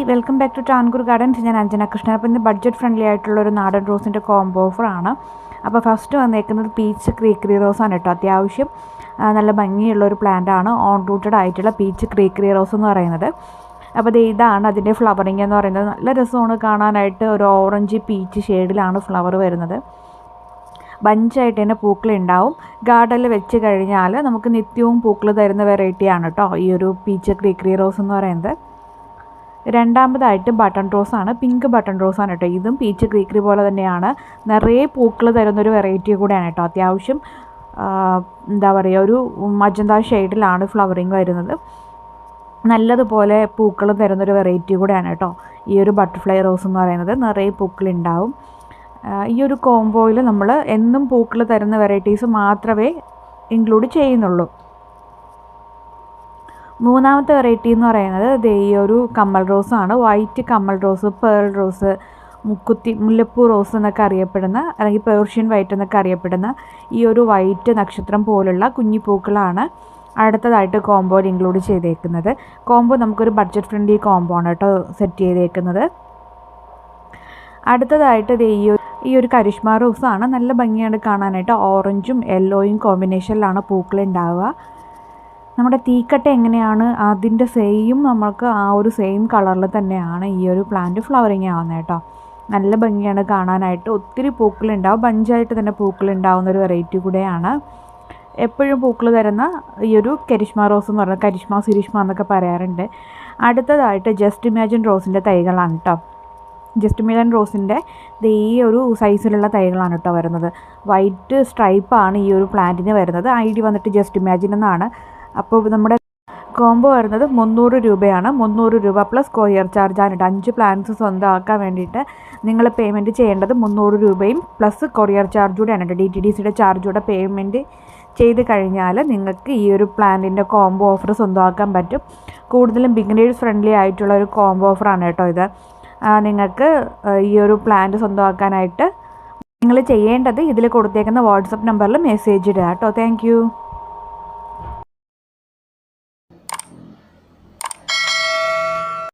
Welcome back to Tankur gardens. ഞാൻ അഞ്ജന കൃഷ്ണൻ. അപ്പോൾ ഇന്ന് ബഡ്ജറ്റ് ഫ്രണ്ട്ലി ആയിട്ടുള്ളൊരു നാടൻ റോസിൻ്റെ കോംബോ ഓഫറാണ്. അപ്പോൾ ഫസ്റ്റ് വന്നേക്കുന്നത് പീച്ച് ക്രീക്കറി റോസാണ് കേട്ടോ. അത്യാവശ്യം നല്ല ഭംഗിയുള്ളൊരു പ്ലാന്റാണ്, ഓൺ റൂട്ടഡ് ആയിട്ടുള്ള പീച്ച് ക്രീക്കറി റോസ് എന്ന് പറയുന്നത്. അപ്പോൾ ഇതാണ് അതിൻ്റെ ഫ്ലവറിങ് എന്ന് പറയുന്നത്. നല്ല രസമാണ് കാണാനായിട്ട്. ഒരു ഓറഞ്ച് പീച്ച് ഷെയ്ഡിലാണ് ഫ്ലവർ വരുന്നത്. ബഞ്ചായിട്ട് തന്നെ പൂക്കളുണ്ടാവും. ഗാർഡനിൽ വെച്ച് കഴിഞ്ഞാൽ നമുക്ക് നിത്യവും പൂക്കൾ തരുന്ന വെറൈറ്റിയാണ് കേട്ടോ ഈ ഒരു പീച്ച് ക്രീക്കറി റോസ് എന്ന് പറയുന്നത്. രണ്ടാമതായിട്ട് ബട്ടൺ റോസാണ്, പിങ്ക് ബട്ടൺ റോസാണ് കേട്ടോ. ഇതും പീച്ച് ക്രീക്കറി പോലെ തന്നെയാണ്, നിറയെ പൂക്കൾ തരുന്നൊരു വെറൈറ്റി കൂടെയാണ് കേട്ടോ. അത്യാവശ്യം എന്താ പറയുക, ഒരു മജന്ത ഷെയ്ഡിലാണ് ഫ്ലവറിങ് വരുന്നത്. നല്ലതുപോലെ പൂക്കൾ തരുന്നൊരു വെറൈറ്റി കൂടെയാണ് കേട്ടോ ഈ ഒരു ബട്ടർഫ്ലൈ റോസ് എന്ന് പറയുന്നത്. നിറയെ പൂക്കളുണ്ടാവും. ഈ ഒരു കോംബോയിൽ നമ്മൾ എന്നും പൂക്കൾ തരുന്ന വെറൈറ്റീസ് മാത്രമേ ഇൻക്ലൂഡ് ചെയ്യുന്നുള്ളൂ. മൂന്നാമത്തെ വെറൈറ്റി എന്ന് പറയുന്നത് ഈ ഒരു കമ്മൽ റോസാണ്. വൈറ്റ് കമ്മൽ റോസ്, പേൾ റോസ്, മുല്ലപ്പൂ റോസ് എന്നൊക്കെ അറിയപ്പെടുന്ന, അല്ലെങ്കിൽ പേർഷ്യൻ വൈറ്റ് എന്നൊക്കെ അറിയപ്പെടുന്ന ഈ ഒരു വൈറ്റ് നക്ഷത്രം പോലുള്ള കുഞ്ഞിപ്പൂക്കളാണ് അടുത്തതായിട്ട് കോംബോയിൽ ഇൻക്ലൂഡ് ചെയ്തേക്കുന്നത്. കോംബോ നമുക്കൊരു ബഡ്ജറ്റ് ഫ്രണ്ട്ലി കോംബോ ആണ് കേട്ടോ സെറ്റ് ചെയ്തേക്കുന്നത്. അടുത്തതായിട്ട് ഈ ഒരു കരിഷ്മ റോസാണ്. നല്ല ഭംഗിയാണ് കാണാനായിട്ട്. ഓറഞ്ചും യെല്ലോയും കോമ്പിനേഷനിലാണ് പൂക്കൾ ഉണ്ടാവുക. നമ്മുടെ തീക്കട്ട എങ്ങനെയാണ് അതിൻ്റെ സെയിം നമുക്ക് ആ ഒരു സെയിം കളറിൽ തന്നെയാണ് ഈ ഒരു പ്ലാന്റ് ഫ്ലവറിങ് ആവുന്നത് കേട്ടോ. നല്ല ഭംഗിയാണ് കാണാനായിട്ട്. ഒത്തിരി പൂക്കളുണ്ടാവും, ബഞ്ചായിട്ട് തന്നെ പൂക്കളുണ്ടാവുന്ന ഒരു വെറൈറ്റി കൂടെയാണ്. എപ്പോഴും പൂക്കൾ തരുന്ന ഈ ഒരു കരിഷ്മ റോസ് എന്ന് പറയുന്നത്, കരിഷ്മ സിരിഷ്മ എന്നൊക്കെ പറയാറുണ്ട്. അടുത്തതായിട്ട് ജസ്റ്റ് ഇമാജിൻ റോസിൻ്റെ തൈകളാണ് കേട്ടോ. ജസ്റ്റ് ഇമാജിൻ റോസിൻ്റെ ഈ ഒരു സൈസിലുള്ള തൈകളാണ് കേട്ടോ വരുന്നത്. വൈറ്റ് സ്ട്രൈപ്പാണ് ഈ ഒരു പ്ലാന്റിന് വരുന്നത്. ID വന്നിട്ട് ജസ്റ്റ് ഇമാജിൻ എന്നാണ്. അപ്പോൾ നമ്മുടെ കോംബോ വരുന്നത് 300 രൂപയാണ്. 300 രൂപ പ്ലസ് കൊറിയർ ചാർജാണ് കേട്ടോ. 5 പ്ലാന്റ്സ് സ്വന്തമാക്കാൻ വേണ്ടിയിട്ട് നിങ്ങൾ പേയ്മെൻറ്റ് ചെയ്യേണ്ടത് 300 രൂപയും പ്ലസ് കൊറിയർ ചാർജ് കൂടെയാണ് കേട്ടോ. DTDCയുടെ ചാർജ് കൂടെ പേയ്മെൻറ്റ് ചെയ്ത് കഴിഞ്ഞാൽ നിങ്ങൾക്ക് ഈ ഒരു പ്ലാന്റിൻ്റെ കോംബോ ഓഫർ സ്വന്തമാക്കാൻ പറ്റും. കൂടുതലും ബിഗിനേഴ്സ് ഫ്രണ്ട്ലി ആയിട്ടുള്ള ഒരു കോംബോ ഓഫറാണ് കേട്ടോ ഇത്. നിങ്ങൾക്ക് ഈ ഒരു പ്ലാന്റ് സ്വന്തമാക്കാനായിട്ട് നിങ്ങൾ ചെയ്യേണ്ടത് ഇതിൽ കൊടുത്തേക്കുന്ന വാട്സപ്പ് നമ്പറിൽ മെസ്സേജ് ഇടുക കേട്ടോ. താങ്ക്